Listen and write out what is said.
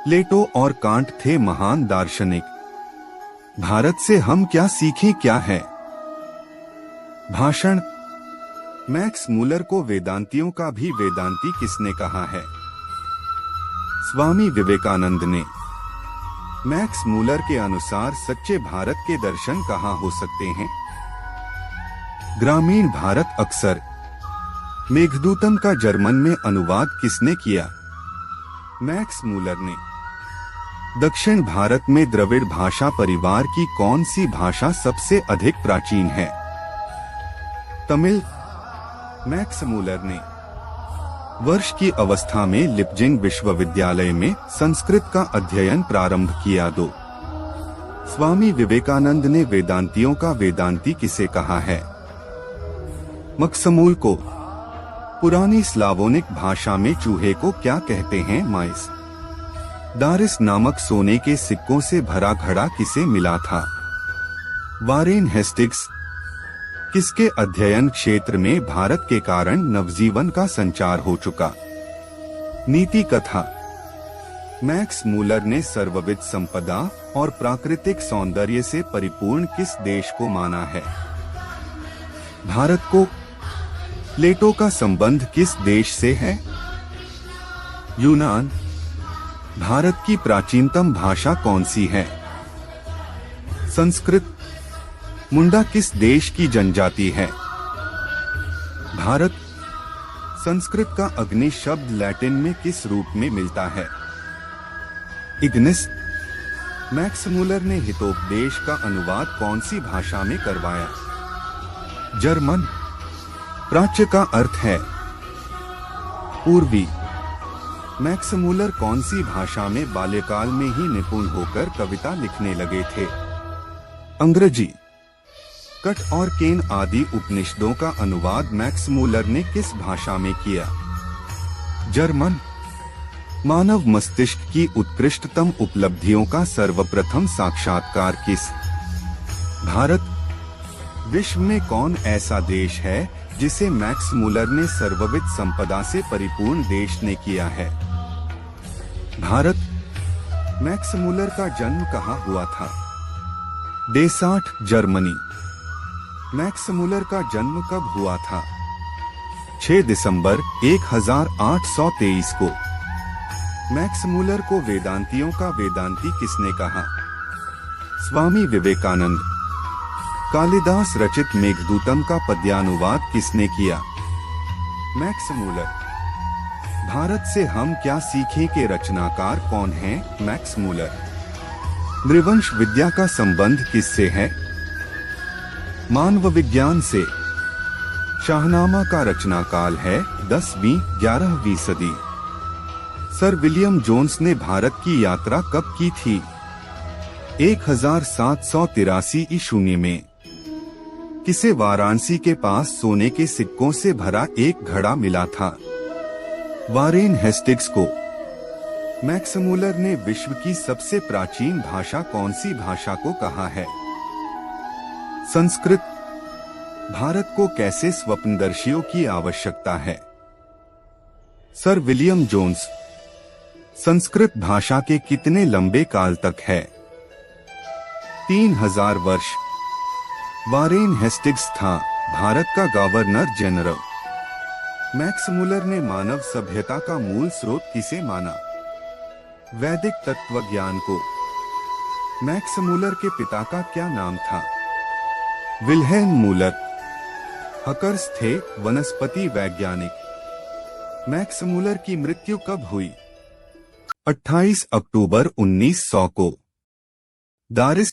प्लेटो और कांट थे महान दार्शनिक। भारत से हम क्या सीखें, क्या है? भाषण। मैक्स मूलर को वेदांतियों का भी वेदांती किसने कहा है? स्वामी विवेकानंद ने। मैक्स मूलर के अनुसार सच्चे भारत के दर्शन कहाँ हो सकते हैं? ग्रामीण भारत अक्सर। मेघदूतम का जर्मन में अनुवाद किसने किया? मैक्स मूलर ने। दक्षिण भारत में द्रविड़ भाषा परिवार की कौन सी भाषा सबसे अधिक प्राचीन है? तमिल। मैक्स मूलर ने। वर्ष की अवस्था में लिपजिंग विश्वविद्यालय में संस्कृत का अध्ययन प्रारंभ किया। स्वामी विवेकानंद ने वेदांतियों का वेदांती किसे कहा है? मक्समूल को। पुरानी स्लावोनिक भाषा में चूहे को क्या कहते हैं? माइस। दारिस नामक सोने के सिक्कों से भरा घड़ा किसे मिला था? Warren Hastings. किसके अध्ययन क्षेत्र में भारत के कारण नवजीवन का संचार हो चुका? नीति कथा। मैक्स मूलर ने सर्वविध संपदा और प्राकृतिक सौंदर्य से परिपूर्ण किस देश को माना है? भारत को। प्लेटो का संबंध किस देश से है? यूनान। भारत की प्राचीनतम भाषा कौन सी है? संस्कृत। मुंडा किस देश की जनजाति है? भारत। संस्कृत का अग्नि शब्द लैटिन में किस रूप में मिलता है? इग्निस। मैक्स मूलर ने हितोपदेश का अनुवाद कौन सी भाषा में करवाया? जर्मन। प्राच्य का अर्थ है पूर्वी। मैक्स मूलर कौन सी भाषा में बाल्यकाल में ही निपुण होकर कविता लिखने लगे थे? अंग्रेजी। कट और केन आदि उपनिषदों का अनुवाद मैक्स मूलर ने किस भाषा में किया? जर्मन। मानव मस्तिष्क की उत्कृष्टतम उपलब्धियों का सर्वप्रथम साक्षात्कार किस? भारत। विश्व में कौन ऐसा देश है जिसे मैक्स मूलर ने सर्वविध संपदा से परिपूर्ण देश ने किया है? भारत। मैक्स मूलर का जन्म कहाँ हुआ था? डेसाठ, जर्मनी। मैक्स मूलर का जन्म कब हुआ था? 6 दिसंबर 1823 को। मैक्स मूलर को वेदांतियों का वेदांती किसने कहा? स्वामी विवेकानंद। कालिदास रचित मेघदूतम का पद्यानुवाद किसने किया? Max Muller. भारत से हम क्या सीखें के रचनाकार कौन हैं? Max Muller. नृवंश विद्या का संबंध किससे है? मानव विज्ञान से। शाहनामा का रचनाकाल है 10वीं-11वीं सदी। सर विलियम जोन्स ने भारत की यात्रा कब की थी? 1783 ईस्वी में। किसे वाराणसी के पास सोने के सिक्कों से भरा एक घड़ा मिला था? वारेन हेस्टिंग्स को। मैक्स मूलर ने विश्व की सबसे प्राचीन भाषा कौन सी भाषा को कहा है? संस्कृत। भारत को कैसे स्वप्नदर्शियों की आवश्यकता है? Sir William Jones. संस्कृत भाषा के कितने लंबे काल तक है? 3000 वर्ष। वारेन हेस्टिंग्स था भारत का गवर्नर जनरल। मैक्स मूलर ने मानव सभ्यता का मूल स्रोत किसे माना? वैदिक तत्वज्ञान को। मैक्स मूलर के पिता का क्या नाम था? Wilhelm Müller. हकर्स थे वनस्पति वैज्ञानिक। मैक्स मूलर की मृत्यु कब हुई? 28 अक्टूबर 1900 को। दारिस